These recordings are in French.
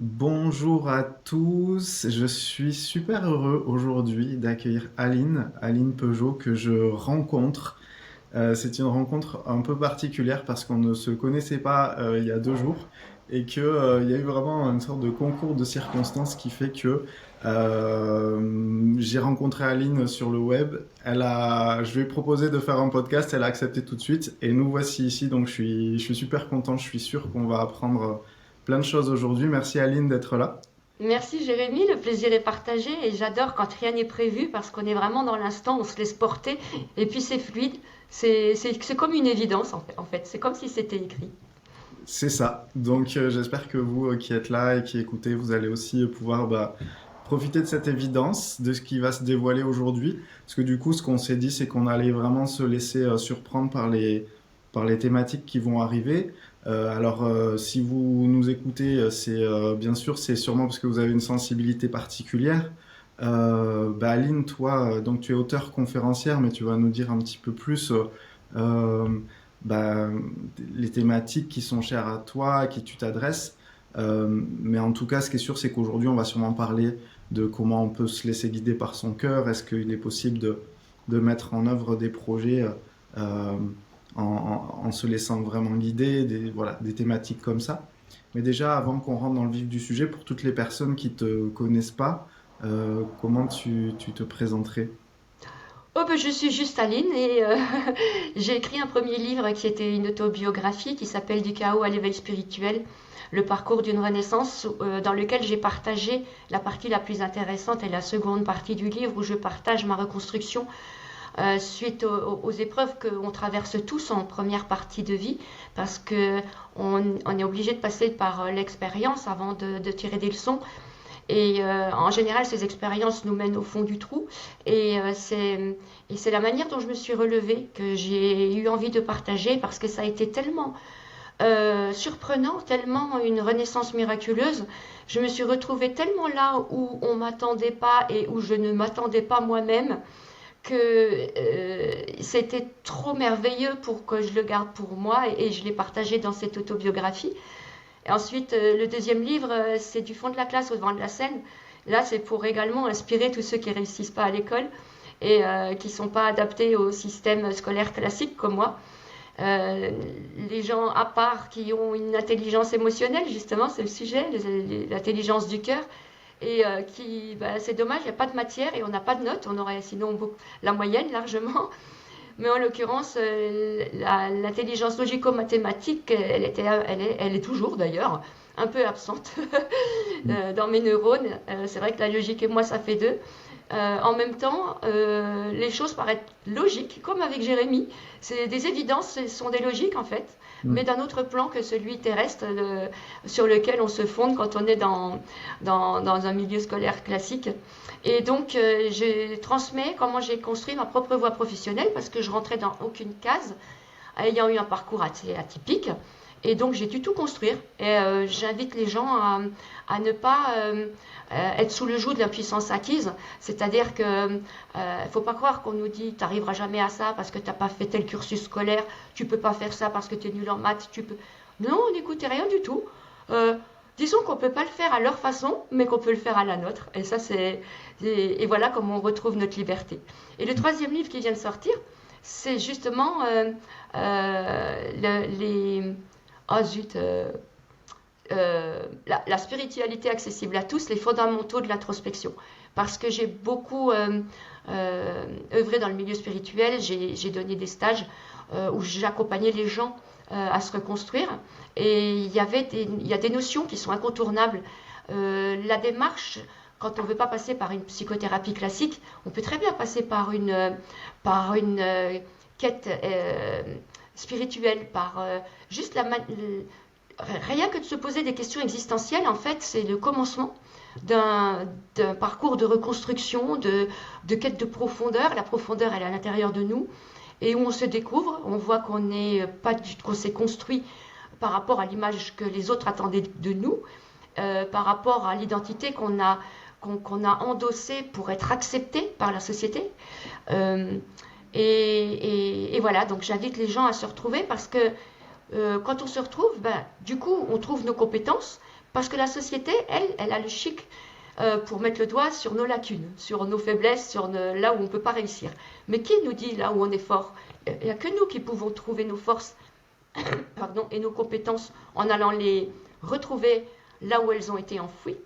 Bonjour à tous, je suis super heureux aujourd'hui d'accueillir Aline Peugeot que je rencontre. C'est une rencontre un peu particulière parce qu'on ne se connaissait pas il y a 2 jours et il y a eu vraiment une sorte de concours de circonstances qui fait que j'ai rencontré Aline sur le web. Je lui ai proposé de faire un podcast, elle a accepté tout de suite et nous voici ici. Donc je suis super content, je suis sûr qu'on va apprendre plein de choses aujourd'hui. Merci Aline d'être là. Merci Jérémy, le plaisir est partagé et j'adore quand rien n'est prévu parce qu'on est vraiment dans l'instant, on se laisse porter et puis c'est fluide, c'est comme une évidence en fait, c'est comme si c'était écrit. C'est ça. Donc j'espère que vous qui êtes là et qui écoutez, vous allez aussi pouvoir profiter de cette évidence, de ce qui va se dévoiler aujourd'hui. Parce que du coup, ce qu'on s'est dit, c'est qu'on allait vraiment se laisser surprendre par les thématiques qui vont arriver. Si vous nous écoutez, bien sûr, c'est sûrement parce que vous avez une sensibilité particulière. Aline, toi, donc tu es auteur conférencière, mais tu vas nous dire un petit peu plus euh, bah, les thématiques qui sont chères à toi, à qui tu t'adresses. Mais en tout cas, ce qui est sûr, c'est qu'aujourd'hui, on va sûrement parler de comment on peut se laisser guider par son cœur. Est-ce qu'il est possible de mettre en œuvre des projets euh, en se laissant vraiment guider, voilà, des thématiques comme ça. Mais déjà, avant qu'on rentre dans le vif du sujet, pour toutes les personnes qui te connaissent pas, comment tu te présenterais? Oh ben je suis juste Aline et j'ai écrit un premier livre qui était une autobiographie qui s'appelle Du chaos à l'éveil spirituel, le parcours d'une renaissance dans lequel j'ai partagé la partie la plus intéressante et la seconde partie du livre où je partage ma reconstruction suite aux épreuves qu'on traverse tous en première partie de vie, parce que on est obligé de passer par l'expérience avant de tirer des leçons. Et en général, ces expériences nous mènent au fond du trou. Et c'est la manière dont je me suis relevée que j'ai eu envie de partager parce que ça a été tellement surprenant, tellement une renaissance miraculeuse. Je me suis retrouvée tellement là où on m'attendait pas et où je ne m'attendais pas moi-même que c'était trop merveilleux pour que je le garde pour moi et je l'ai partagé dans cette autobiographie. Et ensuite, le deuxième livre, c'est du fond de la classe au devant de la scène. Là, c'est pour également inspirer tous ceux qui réussissent pas à l'école et qui ne sont pas adaptés au système scolaire classique comme moi. Euh, les gens à part qui ont une intelligence émotionnelle, justement, c'est le sujet, l'intelligence du cœur, et c'est dommage, il n'y a pas de matière et on n'a pas de notes, on aurait sinon la moyenne largement, mais en l'occurrence, l'intelligence logico-mathématique, elle est toujours d'ailleurs un peu absente dans mes neurones. C'est vrai que la logique et moi, ça fait deux. En même temps, les choses paraissent logiques, comme avec Jérémy. C'est des évidences, ce sont des logiques en fait, mais d'un autre plan que celui terrestre sur lequel on se fonde quand on est dans un milieu scolaire classique. Et donc, je transmets comment j'ai construit ma propre voie professionnelle parce que je rentrais dans aucune case, ayant eu un parcours assez atypique. Et donc, j'ai dû tout construire. Et j'invite les gens à ne pas être sous le joug de l'impuissance acquise. C'est-à-dire que faut pas croire qu'on nous dit tu n'arriveras jamais à ça parce que tu n'as pas fait tel cursus scolaire, tu peux pas faire ça parce que tu es nul en maths, tu peux. Non, n'écoutez rien du tout. Euh, Disons qu'on peut pas le faire à leur façon, mais qu'on peut le faire à la nôtre. Et ça, et voilà comment on retrouve notre liberté. Et le troisième livre qui vient de sortir, c'est justement les. Oh zut, la spiritualité accessible à tous, les fondamentaux de l'introspection. Parce que j'ai beaucoup œuvré dans le milieu spirituel, j'ai donné des stages où j'accompagnais les gens à se reconstruire. Et il y a des notions qui sont incontournables. La démarche, quand on ne veut pas passer par une psychothérapie classique, on peut très bien passer par une quête spirituelle, par juste rien que de se poser des questions existentielles, en fait, c'est le commencement d'un parcours de reconstruction, de quête de profondeur. La profondeur, elle est à l'intérieur de nous, et où on se découvre, on voit qu'on s'est construit par rapport à l'image que les autres attendaient de nous, par rapport à l'identité qu'on a endossée pour être accepté par la société. Euh, et voilà, donc j'invite les gens à se retrouver parce que quand on se retrouve, ben, du coup, on trouve nos compétences, Parce que la société, elle a le chic pour mettre le doigt sur nos lacunes, sur nos faiblesses, là où on ne peut pas réussir. Mais qui nous dit là où on est fort? Il n'y a que nous qui pouvons trouver nos forces pardon, et nos compétences en allant les retrouver là où elles ont été enfouies.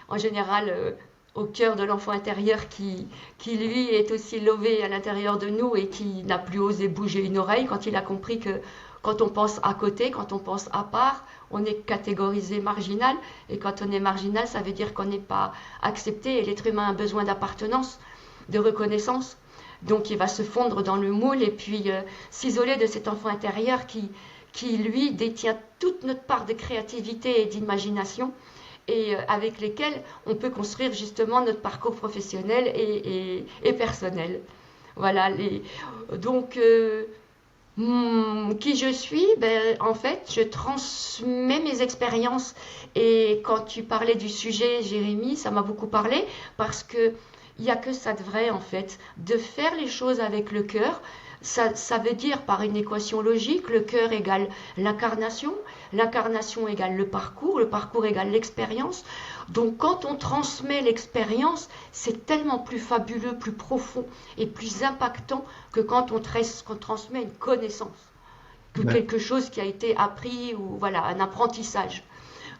En général, au cœur de l'enfant intérieur qui, lui, est aussi lové à l'intérieur de nous et qui n'a plus osé bouger une oreille quand il a compris que quand on pense à côté, quand on pense à part, on est catégorisé marginal. Et quand on est marginal, ça veut dire qu'on n'est pas accepté. Et l'être humain a besoin d'appartenance, de reconnaissance. Donc il va se fondre dans le moule et puis s'isoler de cet enfant intérieur qui, lui, détient toute notre part de créativité et d'imagination et avec lesquels on peut construire justement notre parcours professionnel et personnel. Voilà. Donc, qui je suis, en fait, je transmets mes expériences. Et quand tu parlais du sujet, Jérémy, ça m'a beaucoup parlé parce que il n'y a que ça de vrai, en fait, de faire les choses avec le cœur. Ça veut dire, par une équation logique, le cœur égale l'incarnation égale le parcours égale l'expérience. Donc quand on transmet l'expérience, c'est tellement plus fabuleux, plus profond et plus impactant que quand on transmet une connaissance, que quelque chose qui a été appris ou voilà, un apprentissage.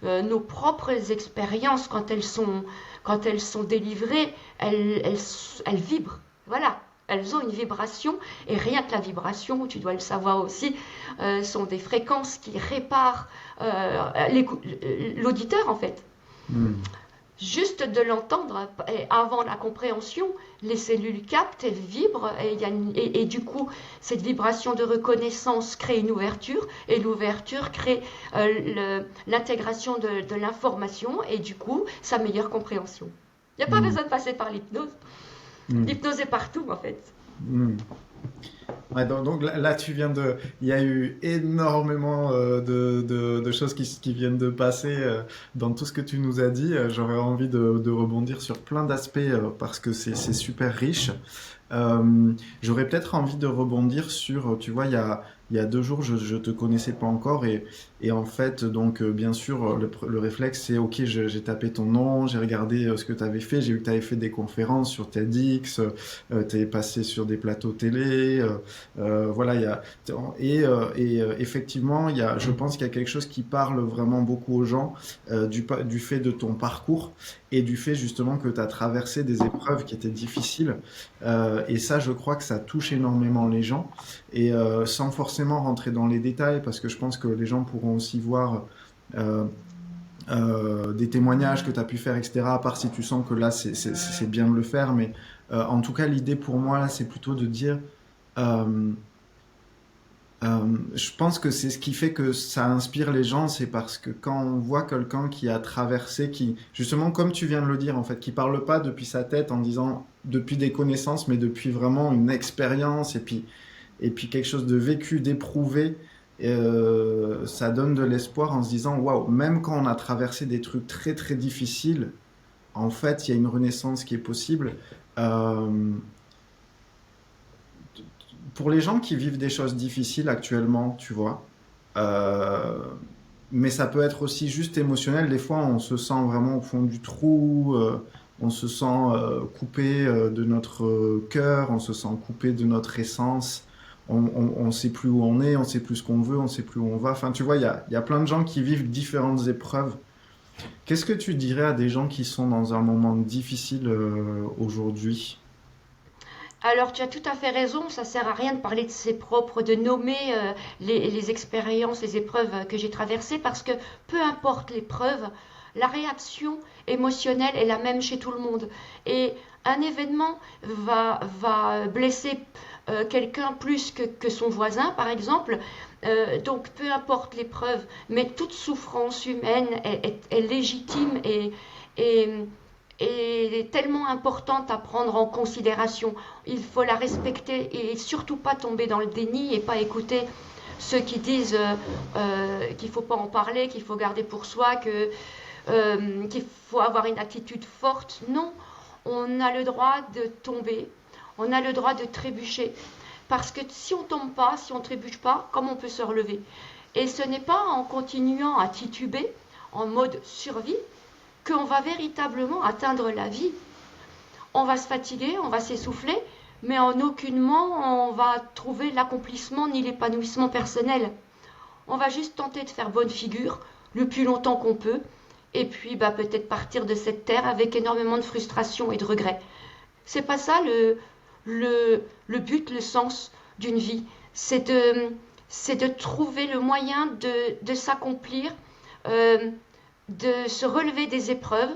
Nos propres expériences, quand elles sont délivrées, elles vibrent. Voilà. Elles ont une vibration, et rien que la vibration, tu dois le savoir aussi, sont des fréquences qui réparent l'auditeur en fait. Juste de l'entendre, avant la compréhension, les cellules captent, elles vibrent, et du coup, cette vibration de reconnaissance crée une ouverture, et l'ouverture crée l'intégration de l'information, et du coup, sa meilleure compréhension. Il n'y a pas besoin de passer par l'hypnose. L'hypnose est partout, en fait. Ouais, donc là, il y a eu énormément de choses qui viennent de passer dans tout ce que tu nous as dit. J'aurais envie de rebondir sur plein d'aspects parce que c'est super riche. J'aurais peut-être envie de rebondir sur, tu vois, il y a 2 jours, je te connaissais pas encore et en fait, donc, bien sûr, le réflexe, c'est, ok, j'ai tapé ton nom, j'ai regardé ce que tu avais fait, j'ai vu que tu avais fait des conférences sur TEDx, tu es passé sur des plateaux télé, voilà, effectivement, je pense qu'il y a quelque chose qui parle vraiment beaucoup aux gens du fait de ton parcours et du fait justement que tu as traversé des épreuves qui étaient difficiles. Et ça, je crois que ça touche énormément les gens. Et sans forcément rentrer dans les détails, parce que je pense que les gens pourront aussi voir euh, des témoignages que tu as pu faire, etc. À part si tu sens que là, c'est bien de le faire. Mais en tout cas, l'idée pour moi, là, c'est plutôt de dire... euh, je pense que c'est ce qui fait que ça inspire les gens, c'est parce que quand on voit quelqu'un qui a traversé, qui, justement, comme tu viens de le dire, en fait, qui parle pas depuis sa tête en disant depuis des connaissances, mais depuis vraiment une expérience et puis quelque chose de vécu, d'éprouvé, ça donne de l'espoir en se disant, waouh, même quand on a traversé des trucs très très difficiles, en fait, il y a une renaissance qui est possible. Euh, pour les gens qui vivent des choses difficiles actuellement, tu vois, euh, mais ça peut être aussi juste émotionnel. Des fois, on se sent vraiment au fond du trou, on se sent coupé de notre cœur, on se sent coupé de notre essence. On sait plus où on est, on sait plus ce qu'on veut, on sait plus où on va. Enfin, tu vois, il y a plein de gens qui vivent différentes épreuves. Qu'est-ce que tu dirais à des gens qui sont dans un moment difficile aujourd'hui? Alors, tu as tout à fait raison, ça sert à rien de parler de ses propres, de nommer les expériences, les épreuves que j'ai traversées, parce que peu importe l'épreuve, la réaction émotionnelle est la même chez tout le monde. Et un événement va blesser quelqu'un plus que son voisin, par exemple. Donc, peu importe l'épreuve, mais toute souffrance humaine est légitime et est tellement importante à prendre en considération. Il faut la respecter et surtout pas tomber dans le déni et pas écouter ceux qui disent qu'il ne faut pas en parler, qu'il faut garder pour soi, qu'il faut avoir une attitude forte. Non, on a le droit de tomber, on a le droit de trébucher. Parce que si on ne tombe pas, si on ne trébuche pas, comment on peut se relever? Et ce n'est pas en continuant à tituber, en mode survie qu'on va véritablement atteindre la vie. On va se fatiguer, on va s'essouffler, mais en aucunement on va trouver l'accomplissement ni l'épanouissement personnel. On va juste tenter de faire bonne figure le plus longtemps qu'on peut, et puis peut-être partir de cette terre avec énormément de frustration et de regrets. C'est pas ça le but, le sens d'une vie. C'est de trouver le moyen de s'accomplir, de se relever des épreuves.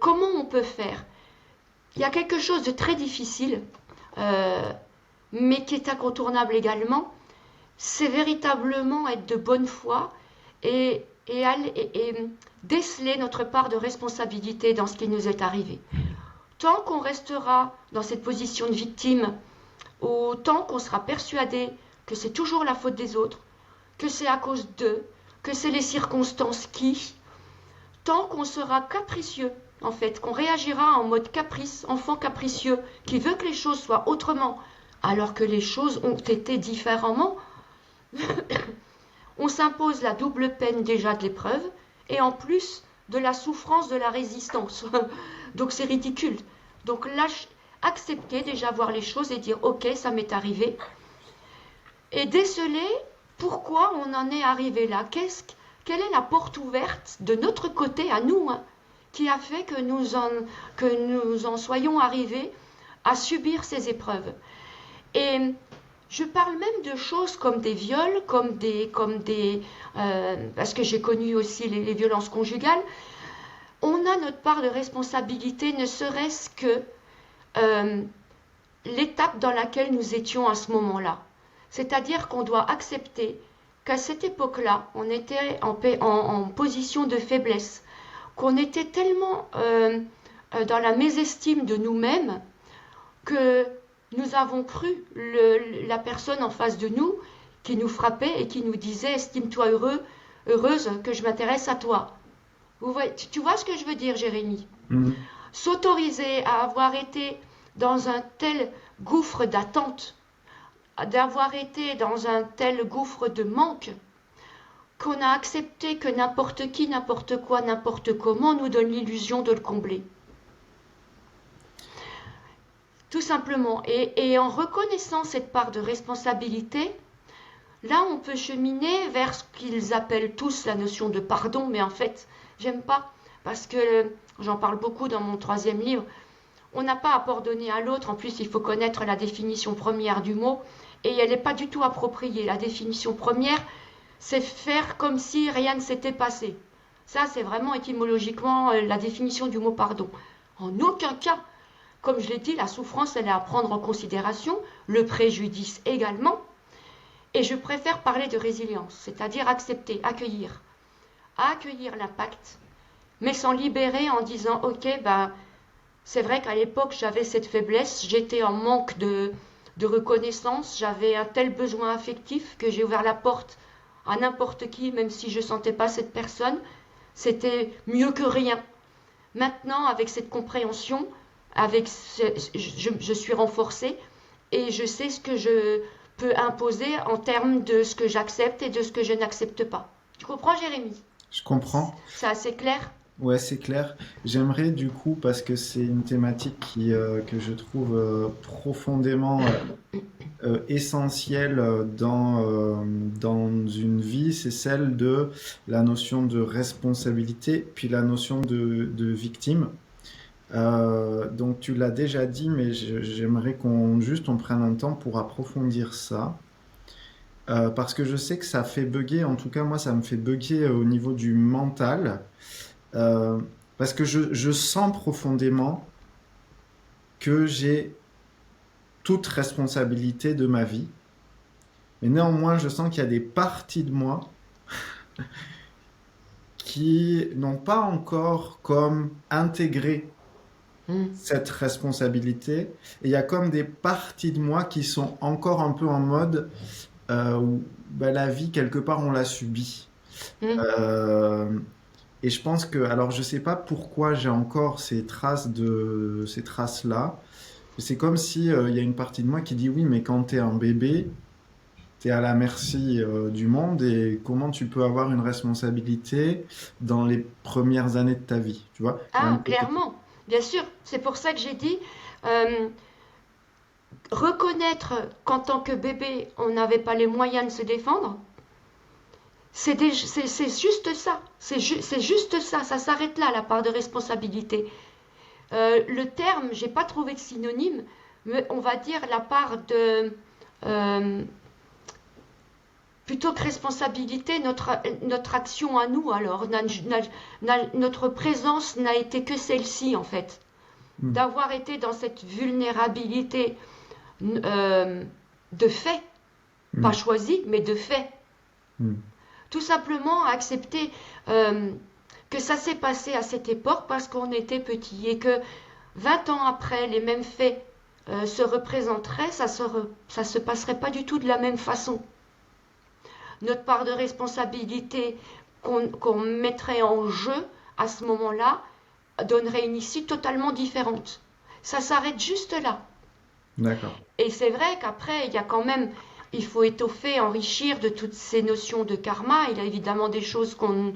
Comment on peut faire? Il y a quelque chose de très difficile, mais qui est incontournable également. C'est véritablement être de bonne foi et déceler notre part de responsabilité dans ce qui nous est arrivé. Tant qu'on restera dans cette position de victime, ou tant qu'on sera persuadé que c'est toujours la faute des autres, que c'est à cause d'eux, que c'est les circonstances qui, tant qu'on sera capricieux, en fait, qu'on réagira en mode caprice, enfant capricieux, qui veut que les choses soient autrement, alors que les choses ont été différemment, on s'impose la double peine déjà de l'épreuve, et en plus de la souffrance de la résistance. Donc c'est ridicule. Donc là, accepter déjà voir les choses et dire ok, ça m'est arrivé. Et déceler pourquoi on en est arrivé là. Quelle est la porte ouverte de notre côté à nous, qui a fait que nous en soyons arrivés à subir ces épreuves. Et je parle même de choses comme des viols, parce que j'ai connu aussi les violences conjugales. On a notre part de responsabilité, ne serait-ce que l'étape dans laquelle nous étions à ce moment-là. C'est-à-dire qu'on doit accepter qu'à cette époque-là, on était en position de faiblesse, qu'on était tellement dans la mésestime de nous-mêmes que nous avons cru la personne en face de nous qui nous frappait et qui nous disait « Estime-toi heureuse que je m'intéresse à toi ». Tu vois ce que je veux dire, Jérémy? S'autoriser à avoir été dans un tel gouffre d'attente, d'avoir été dans un tel gouffre de manque, qu'on a accepté que n'importe qui, n'importe quoi, n'importe comment nous donne l'illusion de le combler. Tout simplement. Et en reconnaissant cette part de responsabilité, là on peut cheminer vers ce qu'ils appellent tous la notion de pardon, mais en fait, j'aime pas, parce que j'en parle beaucoup dans mon 3e livre, on n'a pas à pardonner à l'autre, en plus il faut connaître la définition première du mot, et elle n'est pas du tout appropriée. La définition première, c'est faire comme si rien ne s'était passé. Ça, c'est vraiment étymologiquement la définition du mot pardon. En aucun cas, comme je l'ai dit, la souffrance, elle est à prendre en considération, le préjudice également, et je préfère parler de résilience, c'est-à-dire accepter, accueillir l'impact, mais s'en libérer en disant, ok, c'est vrai qu'à l'époque, j'avais cette faiblesse, j'étais en manque de reconnaissance, j'avais un tel besoin affectif que j'ai ouvert la porte à n'importe qui, même si je ne sentais pas cette personne, c'était mieux que rien. Maintenant, avec cette compréhension, je suis renforcée et je sais ce que je peux imposer en termes de ce que j'accepte et de ce que je n'accepte pas. Tu comprends, Jérémy? Je comprends. C'est assez clair? Ouais, c'est clair. J'aimerais du coup, parce que c'est une thématique que je trouve profondément essentielle dans une vie, c'est celle de la notion de responsabilité, puis la notion de victime. Donc tu l'as déjà dit, mais j'aimerais qu'on prenne un temps pour approfondir ça. Parce que je sais que ça fait bugger, en tout cas moi ça me fait bugger au niveau du mental. Parce que je sens profondément que j'ai toute responsabilité de ma vie. Mais néanmoins, je sens qu'il y a des parties de moi qui n'ont pas encore comme intégré cette responsabilité. Et il y a comme des parties de moi qui sont encore un peu en mode où la vie, quelque part, on l'a subie. Et je pense que, alors je sais pas pourquoi j'ai encore ces traces-là. C'est comme si il y a une partie de moi qui dit oui, mais quand t'es un bébé, tu es à la merci du monde et comment tu peux avoir une responsabilité dans les premières années de ta vie, tu vois? Ah, Même que clairement, bien sûr. C'est pour ça que j'ai dit, euh, reconnaître qu'en tant que bébé, on n'avait pas les moyens de se défendre, c'est juste ça. C'est juste ça. Ça s'arrête là, la part de responsabilité. Le terme, j'ai pas trouvé de synonyme, mais on va dire la part de... euh, plutôt que responsabilité, notre action à nous, alors, notre présence n'a été que celle-ci, en fait. Hmm, D'avoir été dans cette vulnérabilité euh, de fait, pas hmm, choisie, mais de fait. hmm, Tout simplement accepter euh, que ça s'est passé à cette époque parce qu'on était petit et que 20 ans après, les mêmes faits se représenteraient, ça se passerait pas du tout de la même façon. Notre part de responsabilité qu'on mettrait en jeu à ce moment-là donnerait une issue totalement différente. Ça s'arrête juste là. d'accord. Et c'est vrai qu'après, il y a quand même, il faut étoffer, enrichir de toutes ces notions de karma. Il y a évidemment des choses qu'on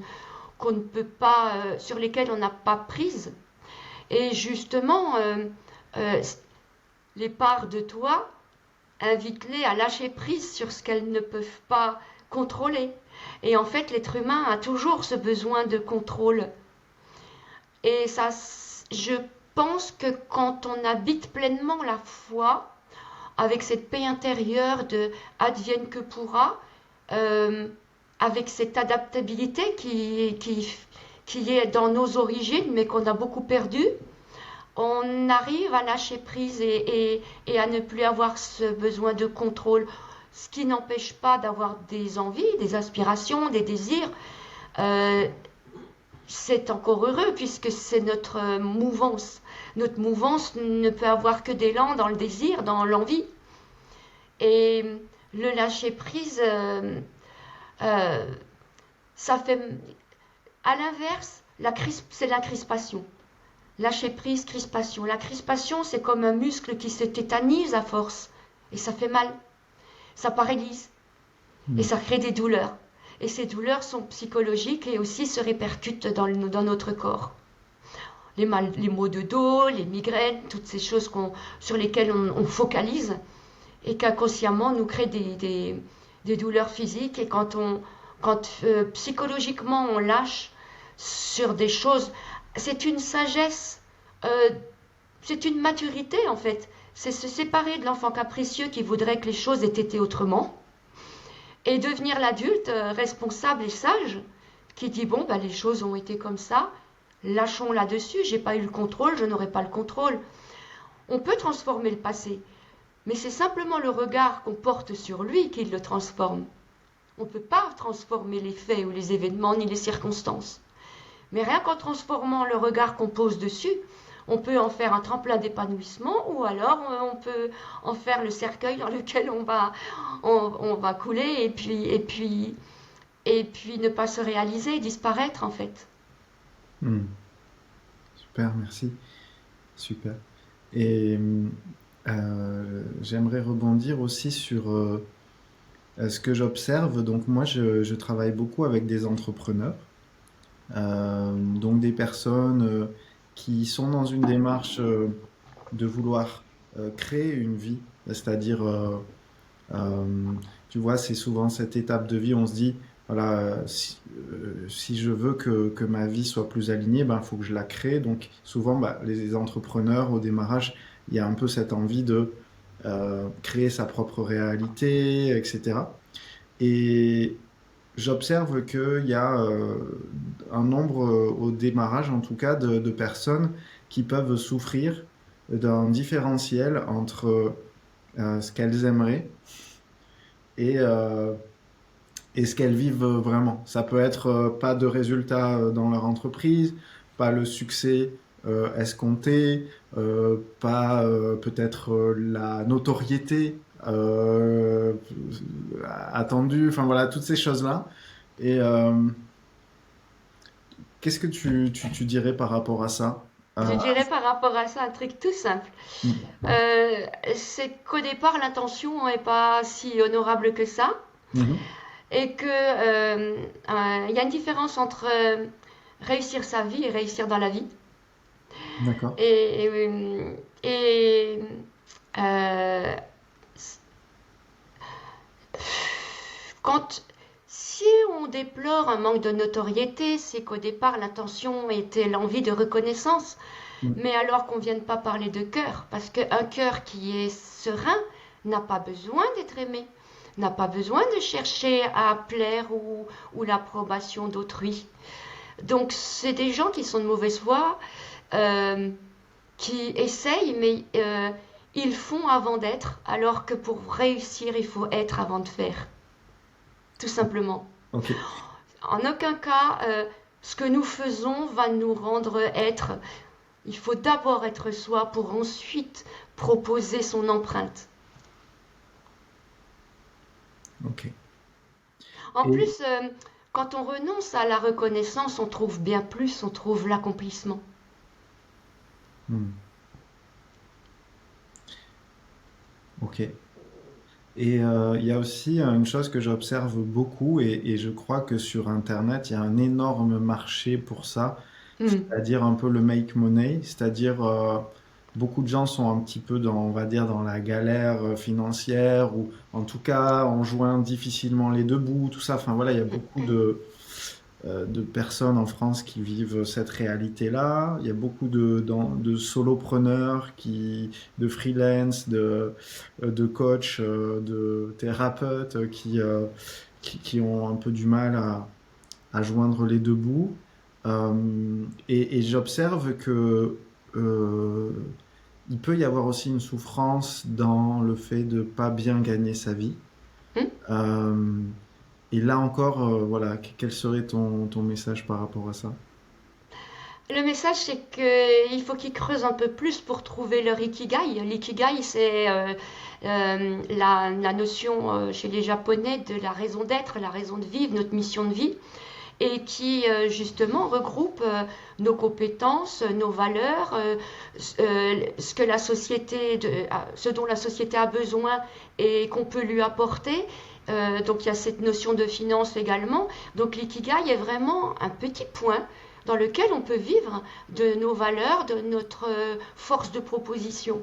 ne peut pas, sur lesquelles on n'a pas prise. Et justement, euh, les parts de toi, invite-les à lâcher prise sur ce qu'elles ne peuvent pas contrôler. Et en fait, l'être humain a toujours ce besoin de contrôle. Et ça, je pense que quand on habite pleinement la foi, avec cette paix intérieure de advienne que pourra, euh, avec cette adaptabilité qui est dans nos origines, mais qu'on a beaucoup perdu, on arrive à lâcher prise et à ne plus avoir ce besoin de contrôle, ce qui n'empêche pas d'avoir des envies, des aspirations, des désirs. Euh, c'est encore heureux puisque c'est notre mouvance. Notre mouvance ne peut avoir que d'élan dans le désir, dans l'envie. Et le lâcher prise, euh, ça fait. À l'inverse, c'est la crispation. Lâcher prise, crispation. La crispation, c'est comme un muscle qui se tétanise à force. Et ça fait mal. Ça paralyse. Et Hmm, ça crée des douleurs. Et ces douleurs sont psychologiques et aussi se répercutent dans notre corps. Les maux de dos, les migraines, toutes ces choses sur lesquelles on focalise et qu'inconsciemment nous créent des douleurs physiques. Et quand psychologiquement on lâche sur des choses, c'est une sagesse, euh, c'est une maturité en fait. C'est se séparer de l'enfant capricieux qui voudrait que les choses aient été autrement et devenir l'adulte responsable et sage qui dit bon, bah, les choses ont été comme ça, lâchons là-dessus, j'ai pas eu le contrôle, je n'aurai pas le contrôle. On peut transformer le passé, mais c'est simplement le regard qu'on porte sur lui qui le transforme. On ne peut pas transformer les faits ou les événements ni les circonstances. Mais rien qu'en transformant le regard qu'on pose dessus, on peut en faire un tremplin d'épanouissement ou alors on peut en faire le cercueil dans lequel on va couler et puis ne pas se réaliser, disparaître en fait. hmm. Super, merci. Super. Et j'aimerais rebondir aussi sur ce que j'observe. Donc moi, je travaille beaucoup avec des entrepreneurs, donc des personnes qui sont dans une démarche de vouloir créer une vie, c'est-à-dire euh, tu vois, c'est souvent cette étape de vie, on se dit, voilà, si je veux que ma vie soit plus alignée, ben, il faut que je la crée. Donc souvent, bah, les entrepreneurs, au démarrage, il y a un peu cette envie de créer sa propre réalité, etc. Et j'observe qu'il y a un nombre, au démarrage en tout cas, de personnes qui peuvent souffrir d'un différentiel entre ce qu'elles aimeraient et, euh, et ce qu'elles vivent vraiment. Ça peut être pas de résultats dans leur entreprise, pas le succès escompté, pas peut-être la notoriété attendue, enfin voilà, toutes ces choses-là. Et qu'est-ce que tu dirais par rapport à ça? Je Euh, dirais par rapport à ça un truc tout simple. C'est qu'au départ, l'intention n'est pas si honorable que ça mhm, et que il y a une différence entre réussir sa vie et réussir dans la vie. d'accord. Et euh, quand si on déplore un manque de notoriété, c'est qu'au départ l'intention était l'envie de reconnaissance, Mm. mais alors qu'on ne vienne pas parler de cœur, parce qu'un cœur qui est serein n'a pas besoin d'être aimé, n'a pas besoin de chercher à plaire ou l'approbation d'autrui. Donc c'est des gens qui sont de mauvaise foi, euh, qui essayent, mais ils font avant d'être, alors que pour réussir, il faut être avant de faire, tout simplement. Ok. En aucun cas, ce que nous faisons va nous rendre être. Il faut d'abord être soi pour ensuite proposer son empreinte. Ok. En Et, plus, quand on renonce à la reconnaissance, on trouve bien plus, on trouve l'accomplissement. hmm, ok. Et il y a aussi une chose que j'observe beaucoup, et je crois que sur Internet, il y a un énorme marché pour ça, Hmm. c'est-à-dire un peu le make money, c'est-à-dire beaucoup de gens sont un petit peu dans, on va dire, dans la galère financière, ou en tout cas en joignent difficilement les deux bouts, tout ça. Enfin voilà, il y a beaucoup de personnes en France qui vivent cette réalité-là. Il y a beaucoup de solopreneurs, de freelance, de coachs, de thérapeutes qui ont un peu du mal à joindre les deux bouts. Et j'observe que euh, il peut y avoir aussi une souffrance dans le fait de pas bien gagner sa vie. Hmm. Euh, et là encore, voilà, quel serait ton message par rapport à ça? Le message, c'est qu'il faut qu'ils creusent un peu plus pour trouver leur ikigai. L'ikigai, c'est la notion chez les Japonais de la raison d'être, la raison de vivre, notre mission de vie, et qui justement regroupe nos compétences, nos valeurs, ce que la société, ce dont la société a besoin et qu'on peut lui apporter. Donc il y a cette notion de finance également. Donc l'ikigai est vraiment un petit point dans lequel on peut vivre de nos valeurs, de notre force de proposition.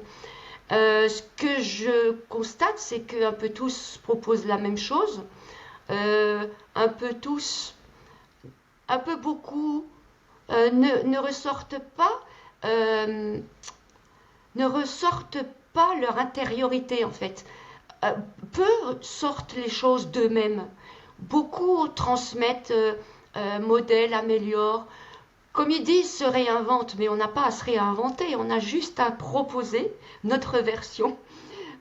Ce que je constate, c'est qu'un peu tous proposent la même chose, un peu tous, un peu beaucoup ne ressortent pas, euh, ne ressortent pas leur intériorité en fait. Euh, Peu sortent les choses d'eux-mêmes. Beaucoup transmettent, modèlent, améliorent. Comme ils disent, se réinventent, mais on n'a pas à se réinventer, on a juste à proposer notre version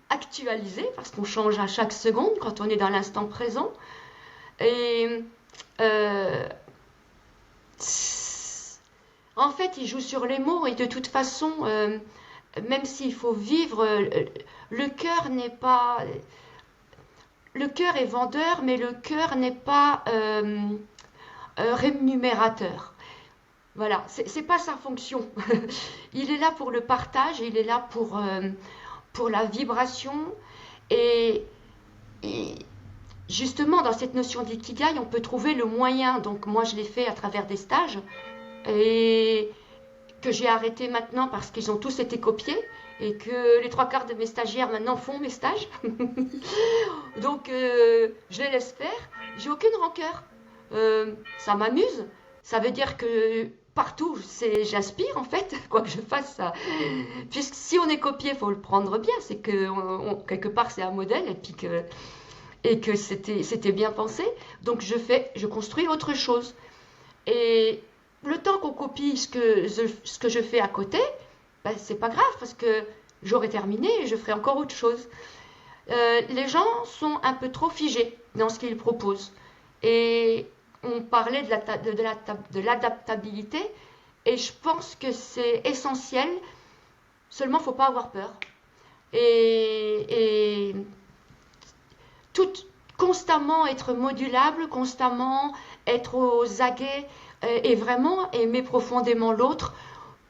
actualisée, parce qu'on change à chaque seconde quand on est dans l'instant présent. Et euh, en fait, ils jouent sur les mots, et de toute façon, même s'il faut vivre, le cœur n'est pas... Le cœur est vendeur, mais le cœur n'est pas rémunérateur. Voilà, c'est pas sa fonction. Il est là pour le partage, il est là pour la vibration. Et, et justement, dans cette notion d'ikigai, on peut trouver le moyen. Donc moi, je l'ai fait à travers des stages et que j'ai arrêté maintenant parce qu'ils ont tous été copiés et que les trois quarts de mes stagiaires maintenant font mes stages. Donc je les laisse faire. J'ai aucune rancœur. Ça m'amuse. Ça veut dire que partout, j'inspire en fait, quoi que je fasse ça. Puisque si on est copié, il faut le prendre bien. C'est que quelque part c'est un modèle et que c'était bien pensé. Donc je construis autre chose. Et le temps qu'on copie ce que je fais à côté, ben, c'est pas grave parce que j'aurai terminé et je ferai encore autre chose. Les gens sont un peu trop figés dans ce qu'ils proposent. Et on parlait de l'adaptabilité, et je pense que c'est essentiel, seulement il ne faut pas avoir peur. Et tout, constamment être modulable, constamment être aux aguets et vraiment aimer profondément l'autre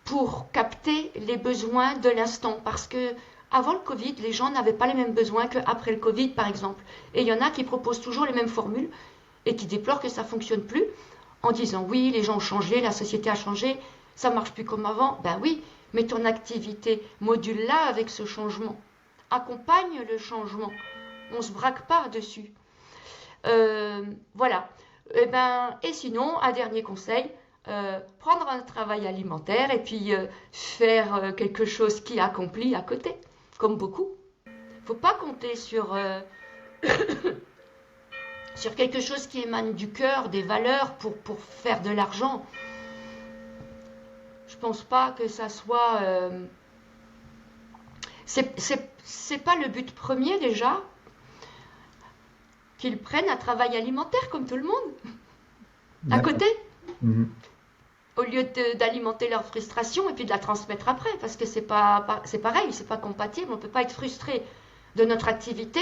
pour capter les besoins de l'instant. Parce que avant le Covid, les gens n'avaient pas les mêmes besoins qu'après le Covid, par exemple. Et il y en a qui proposent toujours les mêmes formules et qui déplorent que ça ne fonctionne plus en disant oui, les gens ont changé, la société a changé, ça ne marche plus comme avant. Ben oui, mais ton activité module-la avec ce changement. Accompagne le changement. On ne se braque pas dessus. Voilà. Et sinon, un dernier conseil, prendre un travail alimentaire et puis faire quelque chose qui accomplit à côté, comme beaucoup. Il ne faut pas compter sur quelque chose qui émane du cœur, des valeurs pour faire de l'argent. Je pense pas que ça soit... c'est pas le but premier déjà, qu'ils prennent un travail alimentaire comme tout le monde, à côté, au lieu d'alimenter leur frustration et puis de la transmettre après, parce que c'est pareil, c'est pas compatible, on peut pas être frustré de notre activité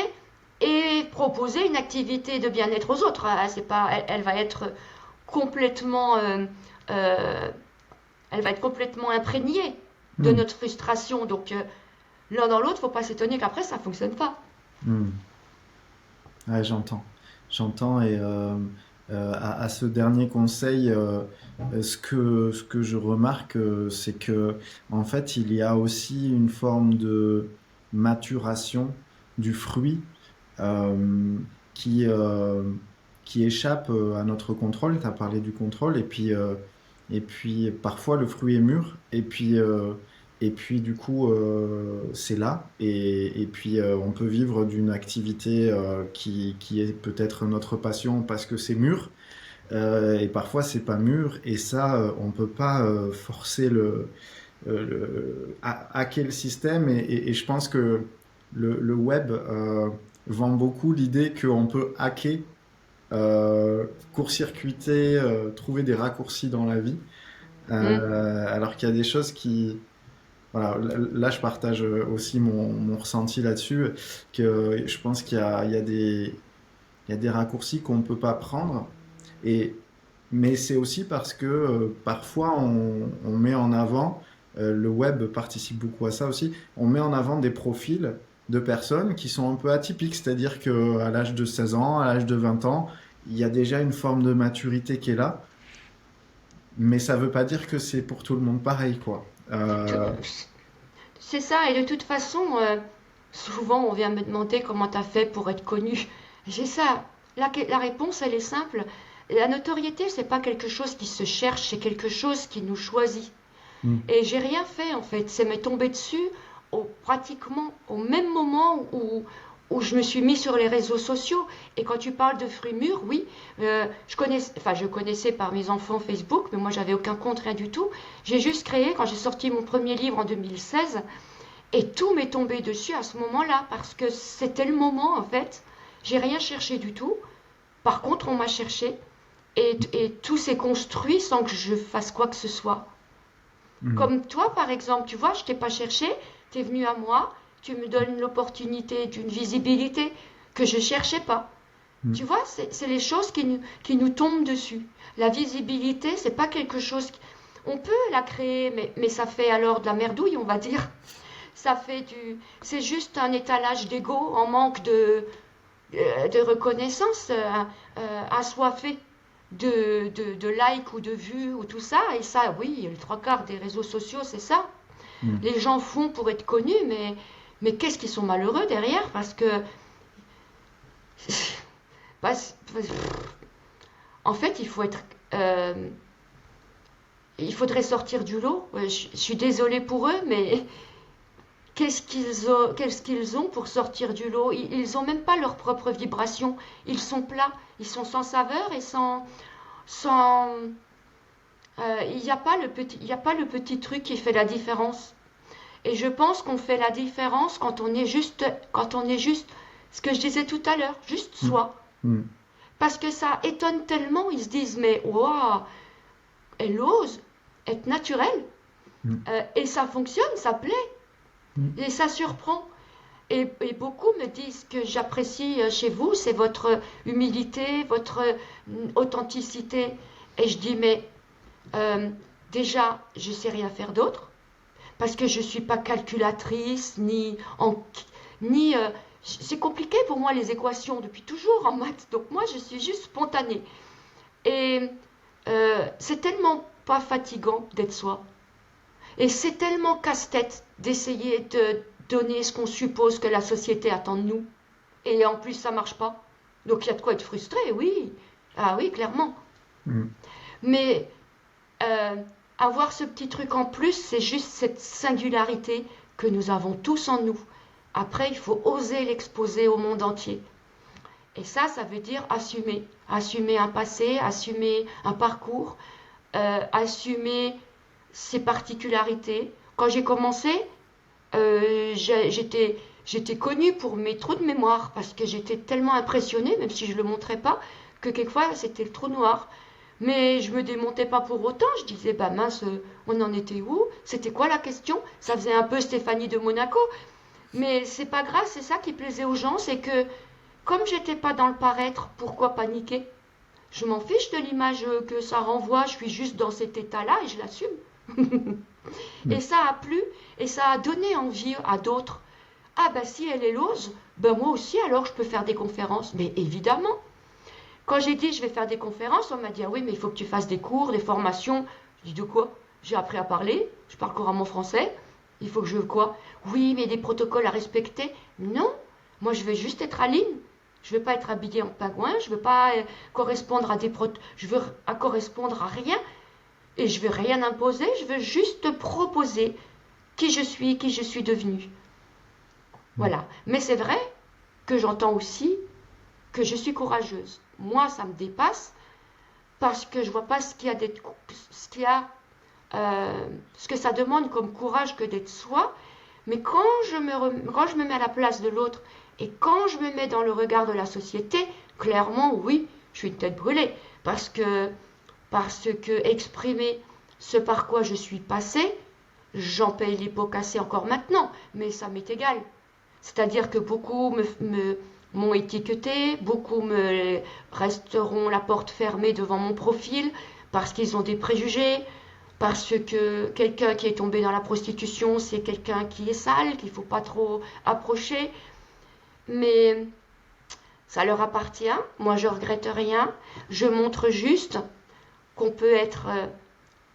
et proposer une activité de bien-être aux autres. Elle va être complètement imprégnée de notre frustration. Donc l'un dans l'autre, faut pas s'étonner qu'après ça fonctionne pas. Ouais, j'entends et à ce dernier conseil, ce que je remarque, c'est que en fait, il y a aussi une forme de maturation du fruit euh, qui, euh, qui échappe à notre contrôle. Tu as parlé du contrôle, et puis parfois le fruit est mûr, et puis du coup c'est là, et puis on peut vivre d'une activité qui est peut-être notre passion parce que c'est mûr, et parfois c'est pas mûr, et ça on peut pas forcer hacker le système, et je pense que le web vend beaucoup l'idée qu'on peut hacker, court-circuiter, trouver des raccourcis dans la vie, Mm. alors qu'il y a des choses qui... Voilà, là je partage aussi mon ressenti là-dessus, que je pense il y a des raccourcis qu'on ne peut pas prendre, et, mais c'est aussi parce que parfois on met en avant, le web participe beaucoup à ça aussi, on met en avant des profils de personnes qui sont un peu atypiques, c'est-à-dire qu'à l'âge de 16 ans, à l'âge de 20 ans, il y a déjà une forme de maturité qui est là, mais ça veut pas dire que c'est pour tout le monde pareil, quoi. C'est ça, et de toute façon, souvent on vient me demander comment tu as fait pour être connu. J'ai ça. La réponse, elle est simple. La notoriété, c'est pas quelque chose qui se cherche, c'est quelque chose qui nous choisit. Mm. Et j'ai rien fait en fait, c'est m'est tombé dessus pratiquement au même moment où je me suis mis sur les réseaux sociaux. Et quand tu parles de fruits mûrs, oui, je connaissais par mes enfants Facebook, mais moi j'avais aucun compte, rien du tout. J'ai juste créé quand j'ai sorti mon premier livre en 2016, et tout m'est tombé dessus à ce moment-là, parce que c'était le moment en fait. J'ai rien cherché du tout. Par contre, on m'a cherché, et tout s'est construit sans que je fasse quoi que ce soit. Mm. Comme toi, par exemple, tu vois, je t'ai pas cherché, tu es venu à moi, tu me donnes l'opportunité d'une visibilité que je cherchais pas. Mm. Tu vois, c'est les choses qui nous tombent dessus. La visibilité, c'est pas quelque chose... On peut la créer, mais ça fait alors de la merdouille, on va dire. C'est juste un étalage d'ego en manque de reconnaissance, assoiffé de likes ou de vues ou tout ça. Et ça, oui, les trois quarts des réseaux sociaux, c'est ça. Mm. Les gens font pour être connus, mais qu'est-ce qu'ils sont malheureux derrière, parce que parce- en fait, euh, il faudrait sortir du lot. Je suis désolée pour eux, mais qu'est-ce qu'ils ont pour sortir du lot? Ils ont même pas leur propre vibration. Ils sont plats, ils sont sans saveur et sans il n'y a pas il y a pas le petit truc qui fait la différence. Et je pense qu'on fait la différence quand on est juste, ce que je disais tout à l'heure, juste Mm. soi. Mm. Parce que ça étonne tellement, ils se disent, mais waouh, elle ose être naturelle. Mm. Et ça fonctionne, ça plaît, Mm. et ça surprend. Et beaucoup me disent que j'apprécie chez vous, c'est votre humilité, votre authenticité. Et je dis, mais euh, déjà, je ne sais rien faire d'autre, parce que je ne suis pas calculatrice, ni c'est compliqué pour moi les équations depuis toujours en maths, donc moi je suis juste spontanée. Et c'est tellement pas fatigant d'être soi. Et c'est tellement casse-tête d'essayer de donner ce qu'on suppose que la société attend de nous. Et en plus, ça marche pas. Donc il y a de quoi être frustré, oui. Ah oui, clairement. Mm. Mais euh, avoir ce petit truc en plus, c'est juste cette singularité que nous avons tous en nous. Après, il faut oser l'exposer au monde entier. Et ça veut dire assumer. Assumer un passé, assumer un parcours, assumer ses particularités. Quand j'ai commencé, j'étais connue pour mes trous de mémoire parce que j'étais tellement impressionnée, même si je ne le montrais pas, que quelquefois c'était le trou noir. Mais je me démontais pas pour autant, je disais, bah mince, on en était où? C'était quoi la question? Ça faisait un peu Stéphanie de Monaco. Mais c'est pas grave, c'est ça qui plaisait aux gens, c'est que comme j'étais pas dans le paraître, pourquoi paniquer? Je m'en fiche de l'image que ça renvoie, je suis juste dans cet état-là et je l'assume. Et ça a plu, et ça a donné envie à d'autres. Ah bah si elle est l'ose, ben moi aussi alors je peux faire des conférences. Mais évidemment, quand j'ai dit je vais faire des conférences, on m'a dit ah oui mais il faut que tu fasses des cours, des formations. Je dis de quoi? J'ai appris à parler, je parle couramment français. Il faut que je quoi? Oui mais des protocoles à respecter. Non, moi je veux juste être Aline. Je veux pas être habillée en pingouin, je veux pas correspondre à je veux correspondre à rien et je veux rien imposer, je veux juste proposer qui je suis devenue. Voilà. Mais c'est vrai que j'entends aussi que je suis courageuse. Moi, ça me dépasse parce que je vois pas ce que ça demande comme courage que d'être soi. Mais quand je me mets à la place de l'autre et quand je me mets dans le regard de la société, clairement, oui, je suis une tête brûlée. Parce que exprimer ce par quoi je suis passée, j'en paye les pots cassés encore maintenant, mais ça m'est égal. C'est-à-dire que beaucoup m'ont étiqueté, beaucoup me resteront la porte fermée devant mon profil parce qu'ils ont des préjugés, parce que quelqu'un qui est tombé dans la prostitution, c'est quelqu'un qui est sale, qu'il ne faut pas trop approcher. Mais ça leur appartient, moi je regrette rien, je montre juste qu'on peut être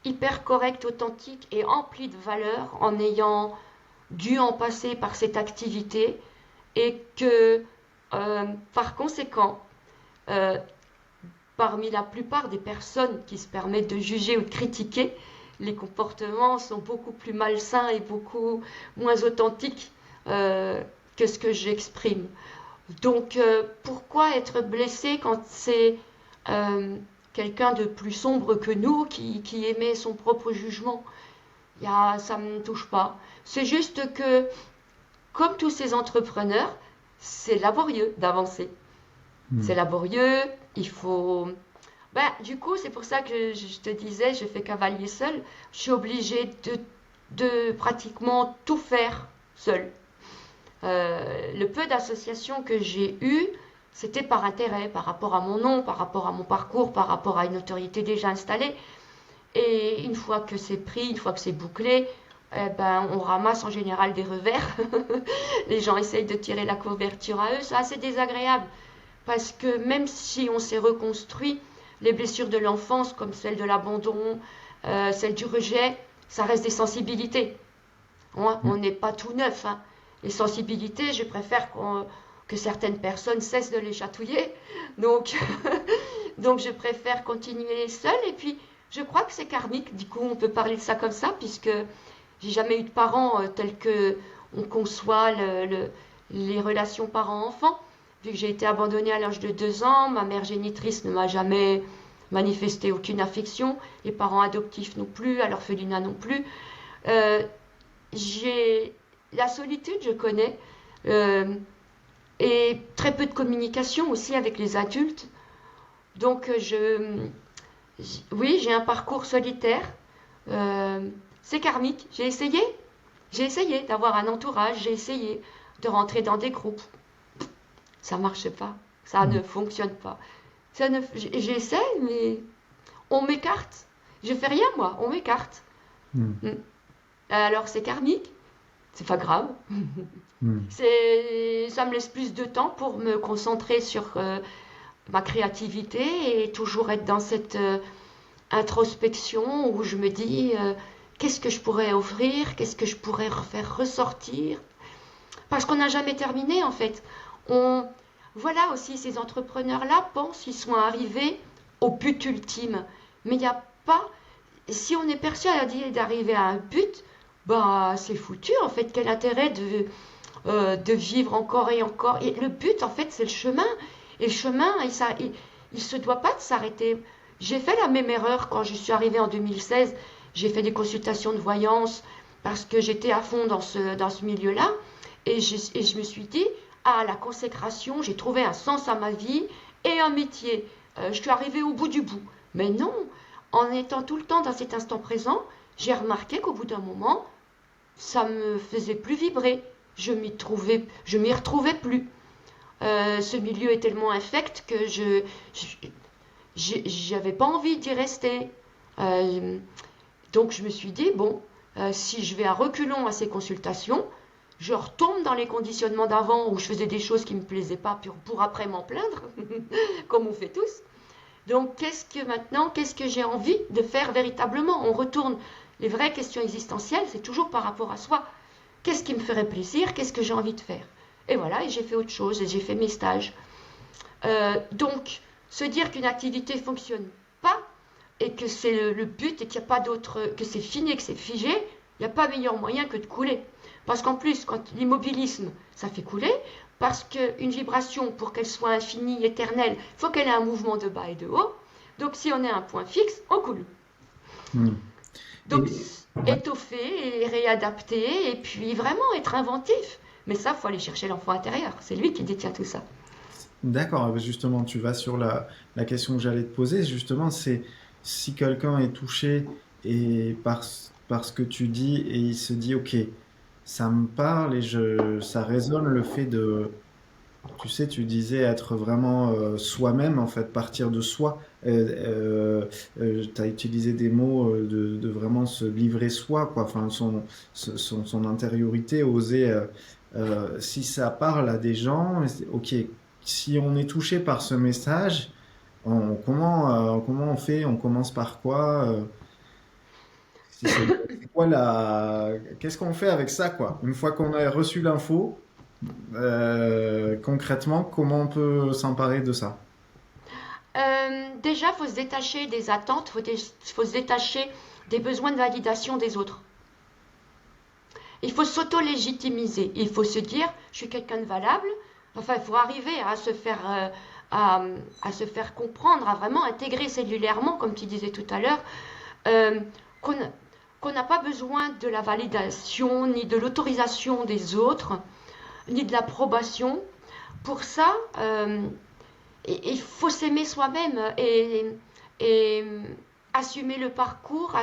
hyper correct, authentique et empli de valeur en ayant dû en passer par cette activité et que par conséquent, euh, parmi la plupart des personnes qui se permettent de juger ou de critiquer, les comportements sont beaucoup plus malsains et beaucoup moins authentiques que ce que j'exprime. Donc pourquoi être blessé quand c'est quelqu'un de plus sombre que nous qui émet son propre jugement? Ça ne me touche pas. C'est juste que, comme tous ces entrepreneurs, c'est laborieux d'avancer. C'est laborieux, il faut... du coup, c'est pour ça que je te disais, je fais cavalier seul. Je suis obligée de pratiquement tout faire seul. Le peu d'associations que j'ai eues, c'était par intérêt, par rapport à mon nom, par rapport à mon parcours, par rapport à une autorité déjà installée. Et une fois que c'est pris, une fois que c'est bouclé, on ramasse en général des revers. Les gens essayent de tirer la couverture à eux. C'est assez désagréable. Parce que même si on s'est reconstruit, les blessures de l'enfance, comme celle de l'abandon, celle du rejet, ça reste des sensibilités. On n'est pas tout neuf. Hein. Les sensibilités, je préfère que certaines personnes cessent de les chatouiller. Donc, donc je préfère continuer seule. Et puis, je crois que c'est karmique. Du coup, on peut parler de ça comme ça, puisque j'ai jamais eu de parents tels que on conçoit les relations parents-enfants. Vu que j'ai été abandonnée à l'âge de 2 ans, ma mère génitrice ne m'a jamais manifesté aucune affection, les parents adoptifs non plus, à l'orphelinat non plus. La solitude, je connais, et très peu de communication aussi avec les adultes. Donc, oui, j'ai un parcours solitaire. C'est karmique. J'ai essayé d'avoir un entourage, j'ai essayé de rentrer dans des groupes. Ça ne marche pas, ça ne fonctionne pas. J'essaie, mais on m'écarte. Je fais rien, moi, on m'écarte. Hmm. Mm. Alors c'est karmique, c'est pas grave. Hmm. Ça me laisse plus de temps pour me concentrer sur ma créativité et toujours être dans cette introspection où je me dis qu'est-ce que je pourrais offrir, qu'est-ce que je pourrais faire ressortir. Parce qu'on n'a jamais terminé en fait. On... Voilà aussi, ces entrepreneurs-là pensent qu'ils sont arrivés au but ultime. Mais il n'y a pas... Si on est persuadé d'arriver à un but, bah c'est foutu en fait. Quel intérêt de vivre encore et encore. Et le but en fait c'est le chemin. Et le chemin, il se doit pas de s'arrêter. J'ai fait la même erreur quand je suis arrivée en 2016. J'ai fait des consultations de voyance parce que j'étais à fond dans ce milieu-là. Et je me suis dit, ah, la consécration, j'ai trouvé un sens à ma vie et un métier. Je suis arrivée au bout du bout. Mais non, en étant tout le temps dans cet instant présent, j'ai remarqué qu'au bout d'un moment, ça me faisait plus vibrer. Je m'y retrouvais plus. Ce milieu est tellement infect que j'avais pas envie d'y rester. Euh, donc je me suis dit, bon, si je vais à reculons à ces consultations, je retombe dans les conditionnements d'avant où je faisais des choses qui ne me plaisaient pas pour après m'en plaindre, comme on fait tous. Donc qu'est-ce que j'ai envie de faire véritablement? On retourne, les vraies questions existentielles, c'est toujours par rapport à soi. Qu'est-ce qui me ferait plaisir? Qu'est-ce que j'ai envie de faire? Et voilà, et j'ai fait autre chose, et j'ai fait mes stages. Donc, se dire qu'une activité ne fonctionne pas, et que c'est le but, et qu'il n'y a pas d'autre, que c'est fini, que c'est figé, il n'y a pas meilleur moyen que de couler. Parce qu'en plus, quand l'immobilisme, ça fait couler, parce qu'une vibration, pour qu'elle soit infinie, éternelle, il faut qu'elle ait un mouvement de bas et de haut. Donc si on est à un point fixe, on coule. Hmm. Donc Ouais. étoffer et réadapter, et puis vraiment être inventif. Mais ça, il faut aller chercher l'enfant intérieur. C'est lui qui détient tout ça. D'accord, justement, tu vas sur la question que j'allais te poser. Justement, c'est si quelqu'un est touché et par ce que tu dis et il se dit, OK, ça me parle et ça résonne le fait de, tu sais, tu disais être vraiment soi-même, en fait, partir de soi. Tu as utilisé des mots de vraiment se livrer soi, quoi. Enfin, son intériorité, oser. Si ça parle à des gens, ok, si on est touché par ce message, comment on fait? On commence par quoi? C'est quoi qu'est-ce qu'on fait avec ça, quoi? Une fois qu'on a reçu l'info, concrètement, comment on peut s'emparer de ça? Déjà, il faut se détacher des attentes, faut se détacher des besoins de validation des autres. Il faut s'auto-légitimiser. Il faut se dire, je suis quelqu'un de valable. Enfin, il faut arriver à se faire comprendre, à vraiment intégrer cellulairement, comme tu disais tout à l'heure, euh, qu'on qu'on n'a pas besoin de la validation, ni de l'autorisation des autres, ni de l'approbation. Pour ça, il faut s'aimer soi-même et assumer le parcours,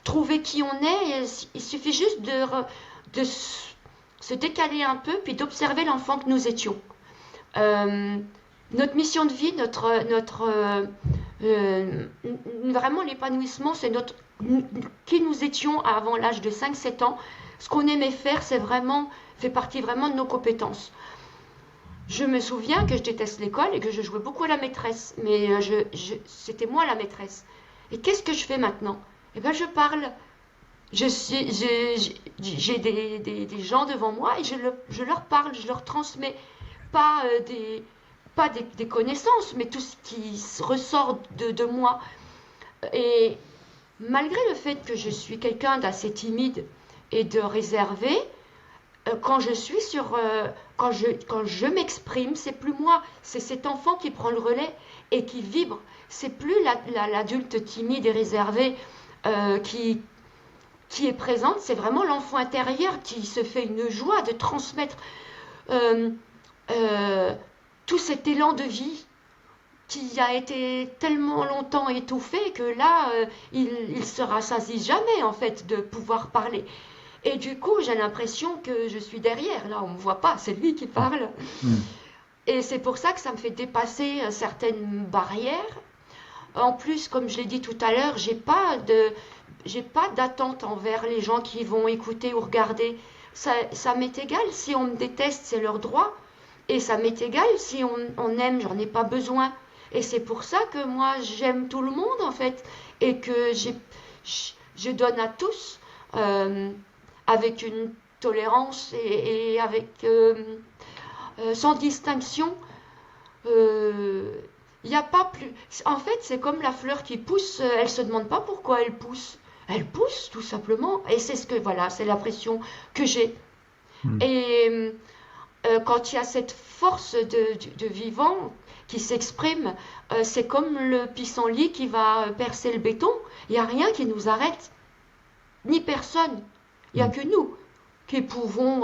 trouver qui on est. Il suffit juste de se décaler un peu, puis d'observer l'enfant que nous étions. Euh, notre mission de vie, vraiment l'épanouissement, c'est qui nous étions avant l'âge de 5-7 ans. Ce qu'on aimait faire, fait partie vraiment de nos compétences. Je me souviens que je déteste l'école et que je jouais beaucoup à la maîtresse, mais c'était moi la maîtresse. Et qu'est-ce que je fais maintenant? Eh bien, je parle. J'ai des gens devant moi et je leur parle, je leur transmets pas, des connaissances, mais tout ce qui ressort de moi. Et malgré le fait que je suis quelqu'un d'assez timide et de réservé, quand je suis quand je m'exprime, c'est plus moi, c'est cet enfant qui prend le relais et qui vibre. C'est plus l'adulte timide et réservé euh, qui, qui est présente, c'est vraiment l'enfant intérieur qui se fait une joie de transmettre euh, euh, tout cet élan de vie qui a été tellement longtemps étouffé que là, il se rassasie jamais en fait de pouvoir parler. Et du coup, j'ai l'impression que je suis derrière. Là, on ne me voit pas, c'est lui qui parle. Hmm. Et c'est pour ça que ça me fait dépasser certaines barrières. En plus, comme je l'ai dit tout à l'heure, j'ai pas d'attente envers les gens qui vont écouter ou regarder. Ça m'est égal. Si on me déteste, c'est leur droit. Et ça m'est égal. Si on aime, j'en ai pas besoin. Et c'est pour ça que moi, j'aime tout le monde, en fait. Et que je donne à tous euh, avec une tolérance et avec sans distinction. Euh, Il n'y a pas plus. En fait, c'est comme la fleur qui pousse. Elle se demande pas pourquoi elle pousse. Elle pousse tout simplement. Et c'est ce que voilà, c'est l'impression que j'ai. Hmm. Et quand il y a cette force de vivant qui s'exprime, c'est comme le pissenlit qui va percer le béton. Il n'y a rien qui nous arrête, ni personne. Il n'y a Hmm. que nous qui pouvons,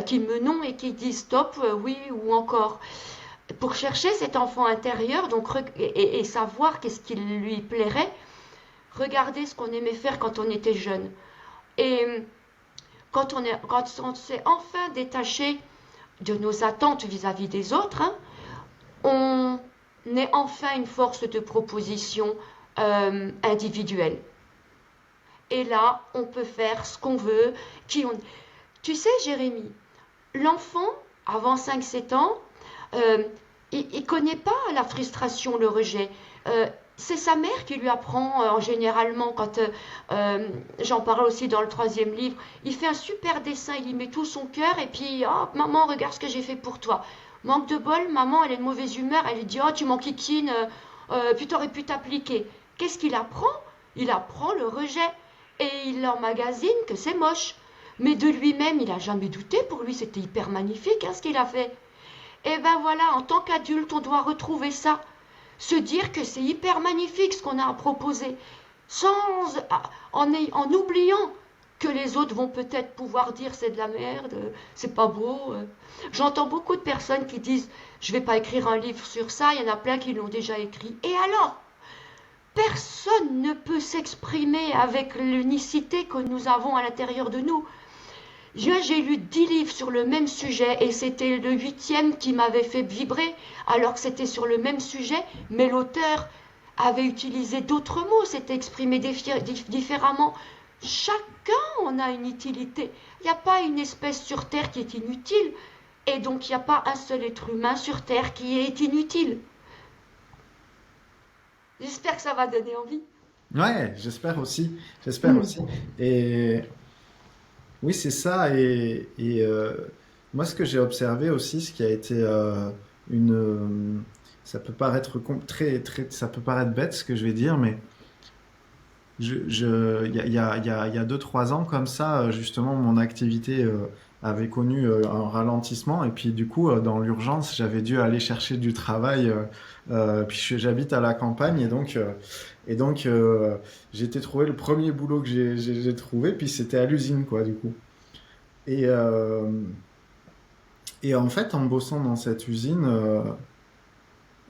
qui menons et qui disent stop, oui ou encore. Pour chercher cet enfant intérieur donc, et savoir qu'est-ce qui lui plairait, regarder ce qu'on aimait faire quand on était jeune. Et quand on s'est enfin détaché de nos attentes vis-à-vis des autres, hein, on est enfin une force de proposition individuelle. Et là, on peut faire ce qu'on veut. Tu sais, Jérémy, l'enfant, avant 5-7 ans, euh, il ne connaît pas la frustration, le rejet. Euh, c'est sa mère qui lui apprend généralement quand j'en parle aussi dans le troisième livre. Il fait un super dessin, il y met tout son cœur et puis oh, maman regarde ce que j'ai fait pour toi. Manque de bol, maman elle est de mauvaise humeur, elle lui dit oh tu m'enquiquines, puis t'aurais pu t'appliquer. Qu'est-ce qu'il apprend? Il apprend le rejet et il emmagasine que c'est moche. Mais de lui-même il n'a jamais douté, pour lui c'était hyper magnifique hein, ce qu'il a fait. Et ben voilà, en tant qu'adulte, on doit retrouver ça. Se dire que c'est hyper magnifique ce qu'on a à proposer, sans, en oubliant que les autres vont peut-être pouvoir dire c'est de la merde, c'est pas beau. J'entends beaucoup de personnes qui disent je vais pas écrire un livre sur ça, il y en a plein qui l'ont déjà écrit. Et alors, personne ne peut s'exprimer avec l'unicité que nous avons à l'intérieur de nous. J'ai lu 10 livres sur le même sujet et c'était le 8e qui m'avait fait vibrer alors que c'était sur le même sujet, mais l'auteur avait utilisé d'autres mots, s'était exprimé différemment. Chacun en a une utilité. Il n'y a pas une espèce sur Terre qui est inutile et donc il n'y a pas un seul être humain sur Terre qui est inutile. J'espère que ça va donner envie. Ouais, j'espère aussi. J'espère Mm. aussi. Et oui, c'est ça. Moi, ce que j'ai observé aussi, ce qui a été une, ça peut paraître ça peut paraître bête ce que je vais dire, mais il y a 2, 3 ans comme ça, justement, mon activité avait connu un ralentissement et puis du coup, dans l'urgence, j'avais dû aller chercher du travail. Puis j'habite à la campagne et donc j'ai été trouver le premier boulot que j'ai trouvé, puis c'était à l'usine quoi du coup. Et, euh, et en fait, en bossant dans cette usine,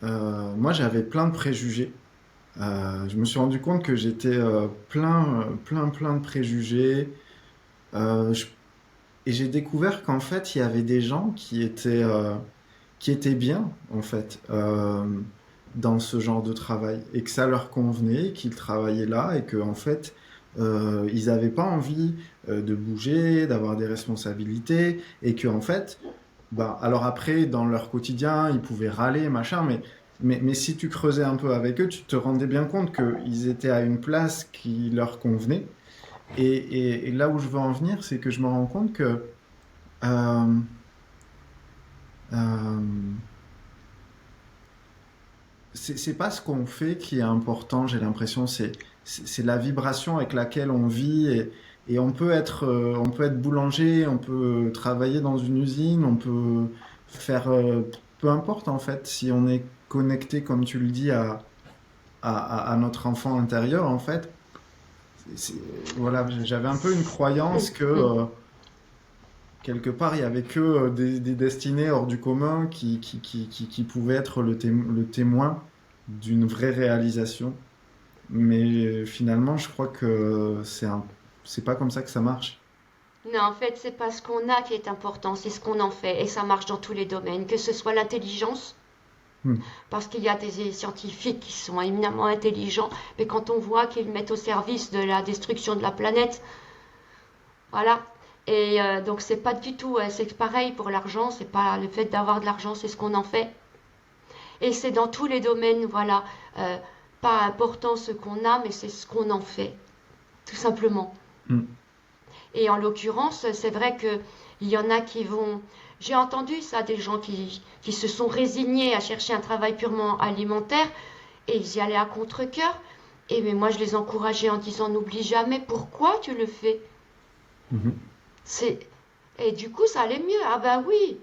moi j'avais plein de préjugés. Je me suis rendu compte que j'étais plein de préjugés. Euh, je- et j'ai découvert qu'en fait, il y avait des gens qui étaient bien, en fait, dans ce genre de travail. Et que ça leur convenait, qu'ils travaillaient là, et qu'en fait, ils n'avaient pas envie de bouger, d'avoir des responsabilités, et qu'en fait, bah, alors après, dans leur quotidien, ils pouvaient râler, machin, mais si tu creusais un peu avec eux, tu te rendais bien compte qu'ils étaient à une place qui leur convenait. Et là où je veux en venir, c'est que je me rends compte que euh, euh, c'est pas ce qu'on fait qui est important, j'ai l'impression, c'est la vibration avec laquelle on vit et on peut être boulanger, on peut travailler dans une usine, on peut faire peu importe en fait si on est connecté comme tu le dis à notre enfant intérieur en fait. C'est- voilà, j'avais un peu une croyance que quelque part il y avait que des destinées hors du commun qui pouvaient être le témoin d'une vraie réalisation. Mais finalement, je crois que c'est pas comme ça que ça marche. Non, en fait, c'est pas ce qu'on a qui est important, c'est ce qu'on en fait. Et ça marche dans tous les domaines, que ce soit l'intelligence, Mm. Parce qu'il y a des scientifiques qui sont éminemment intelligents, mais quand on voit qu'ils mettent au service de la destruction de la planète, voilà. Et donc c'est pas du tout, c'est pareil pour l'argent, c'est pas le fait d'avoir de l'argent, c'est ce qu'on en fait. Et c'est dans tous les domaines, voilà. Euh, Pas important ce qu'on a, mais c'est ce qu'on en fait, tout simplement. Mm. Et en l'occurrence, c'est vrai qu'il y en a qui vont... J'ai entendu ça, des gens qui se sont résignés à chercher un travail purement alimentaire et ils y allaient à contre-cœur. Et mais moi, je les encourageais en disant n'oublie jamais pourquoi tu le fais. Mhm. C'est... Et du coup, ça allait mieux. Ah ben oui,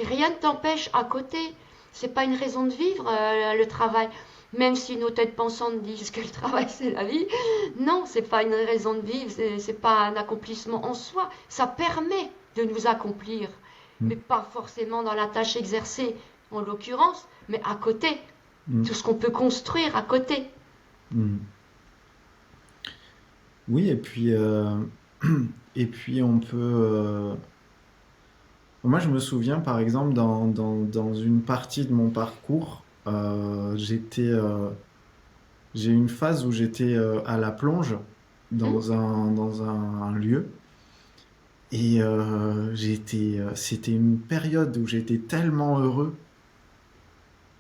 rien ne t'empêche à côté. C'est pas une raison de vivre, le travail. Même si nos têtes pensantes disent que le travail c'est la vie, non, c'est pas une raison de vivre, c'est pas un accomplissement en soi. Ça permet de nous accomplir, mais Mm. pas forcément dans la tâche exercée, en l'occurrence, mais à côté. Tout Mm. ce qu'on peut construire à côté. Mm. Oui, et puis on peut. Moi, je me souviens, par exemple, dans une partie de mon parcours, j'ai eu une phase où j'étais à la plonge Hmm. dans un lieu. Et c'était une période où j'étais tellement heureux.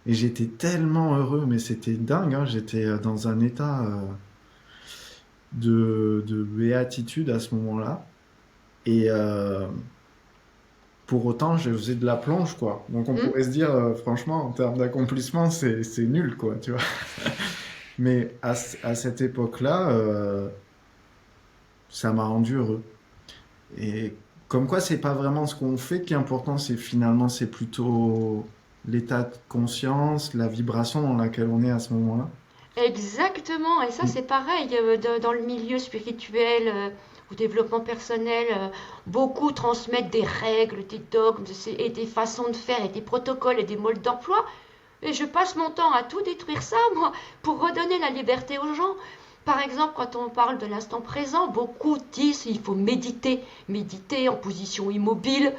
Et j'étais tellement heureux, mais c'était dingue, hein. J'étais dans un état de béatitude à ce moment-là. Et pour autant, je faisais de la plonge, quoi. Donc on Hmm. pourrait se dire, franchement, en termes d'accomplissement, c'est nul, quoi, tu vois. Mais à cette époque-là, ça m'a rendu heureux. Et comme quoi, c'est pas vraiment ce qu'on fait qui est important, c'est finalement, c'est plutôt l'état de conscience, la vibration dans laquelle on est à ce moment-là. Exactement, et ça Mm. c'est pareil dans le milieu spirituel ou développement personnel, beaucoup transmettent des règles, des dogmes et des façons de faire et des protocoles et des modes d'emploi. Et je passe mon temps à tout détruire ça, moi, pour redonner la liberté aux gens. Par exemple, quand on parle de l'instant présent, beaucoup disent qu'il faut méditer, méditer en position immobile,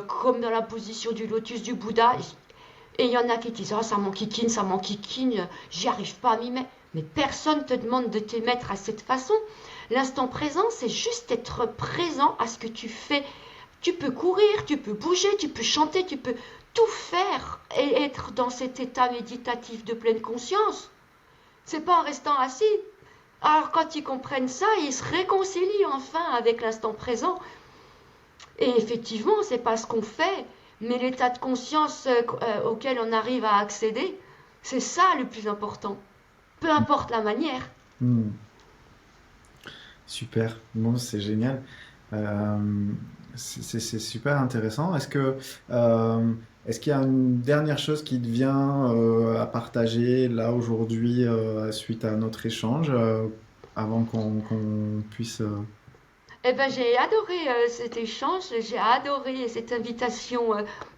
comme dans la position du lotus du Bouddha. Et il y en a qui disent oh, ça m'enquiquine, j'y arrive pas à m'y mettre. Mais personne ne te demande de te mettre à cette façon. L'instant présent, c'est juste être présent à ce que tu fais. Tu peux courir, tu peux bouger, tu peux chanter, tu peux tout faire et être dans cet état méditatif de pleine conscience. C'est pas en restant assis. Alors quand ils comprennent ça, ils se réconcilient enfin avec l'instant présent. Et effectivement, c'est pas ce qu'on fait, mais l'état de conscience auquel on arrive à accéder, c'est ça le plus important. Peu importe la manière. Mm. Super, bon, c'est génial. Euh, c'est super intéressant. Est-ce qu'il y a une dernière chose qui te vient à partager là aujourd'hui suite à notre échange avant qu'on puisse... Eh ben, j'ai adoré cet échange, j'ai adoré cette invitation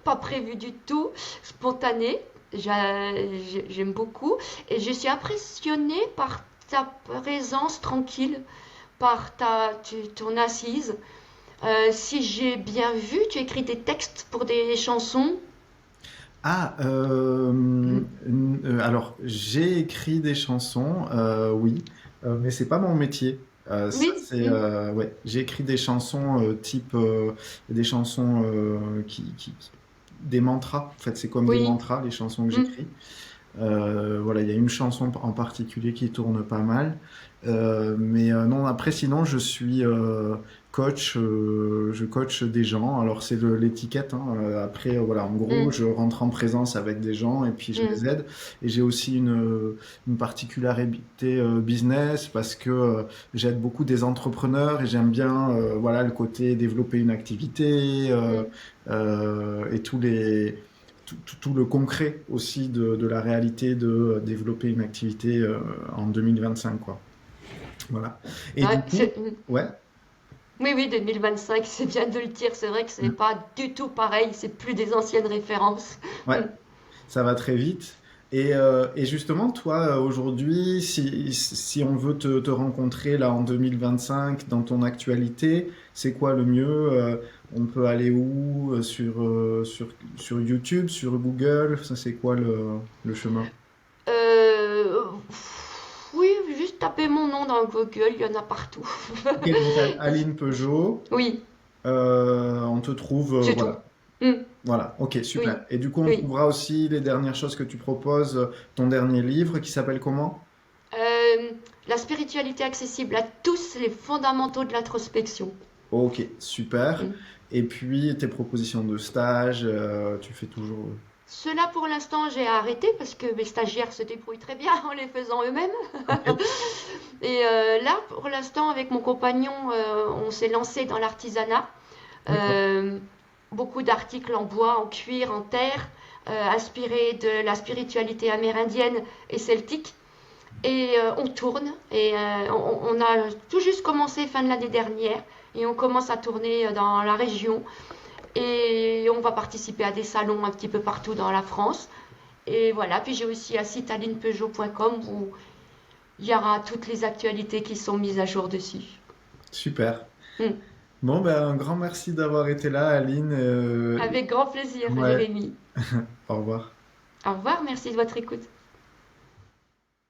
pas prévue du tout, spontanée. J'aime beaucoup et je suis impressionnée par ta présence tranquille, par ton assise. Si j'ai bien vu, tu écris des textes pour des chansons. Ah, alors j'ai écrit des chansons, oui, mais c'est pas mon métier. Ça, Oui, c'est ouais, j'ai écrit des chansons type des chansons des mantras. En fait, c'est comme des oui. mantras les chansons que Mm. j'écris. Voilà, il y a une chanson en particulier qui tourne pas mal. Mais non, après, sinon, je suis coach. Je coach des gens. Alors, c'est l'étiquette, hein. Après, voilà, en gros, Mm. je rentre en présence avec des gens et puis je Mm. les aide. Et j'ai aussi une particularité business parce que j'aide beaucoup des entrepreneurs et j'aime bien, voilà, le côté développer une activité Mm. et tout le concret aussi de la réalité de développer une activité en 2025, quoi. Voilà. Et du Ouais, coup, ouais, oui, oui, 2025, c'est bien de le dire. C'est vrai que c'est pas du tout pareil. C'est plus des anciennes références. ouais, Mm. ça va très vite. Et justement, toi, aujourd'hui, si on veut te rencontrer là en 2025 dans ton actualité, c'est quoi le mieux? On peut aller où? Sur YouTube, sur Google? Ça, c'est quoi le chemin? Euh, oui, juste taper mon nom dans Google, il y en a partout. Ok, donc Aline Peugeot, Oui, on te trouve, c'est tout. voilà. Hmm, Voilà, ok, oui, super. Et du coup, on oui. trouvera aussi les dernières choses que tu proposes, ton dernier livre qui s'appelle comment? Euh, la spiritualité accessible à tous les fondamentaux de l'introspection. Ok, super. Hmm. Et puis, tes propositions de stage, tu fais toujours... Cela pour l'instant j'ai arrêté parce que mes stagiaires se débrouillent très bien en les faisant eux-mêmes. Ok, Et là pour l'instant avec mon compagnon on s'est lancé dans l'artisanat. d'accord. Euh, beaucoup d'articles en bois, en cuir, en terre, inspirés de la spiritualité amérindienne et celtique. Et on tourne et on a tout juste commencé fin de l'année dernière et on commence à tourner dans la région et on va participer à des salons un petit peu partout dans la France. Et voilà, puis j'ai aussi un site alinepeugeot.com où il y aura toutes les actualités qui sont mises à jour dessus. Super. Hmm. Bon, ben, un grand merci d'avoir été là, Aline. Avec grand plaisir, Ouais, Jérémy. au revoir. Au revoir, merci de votre écoute.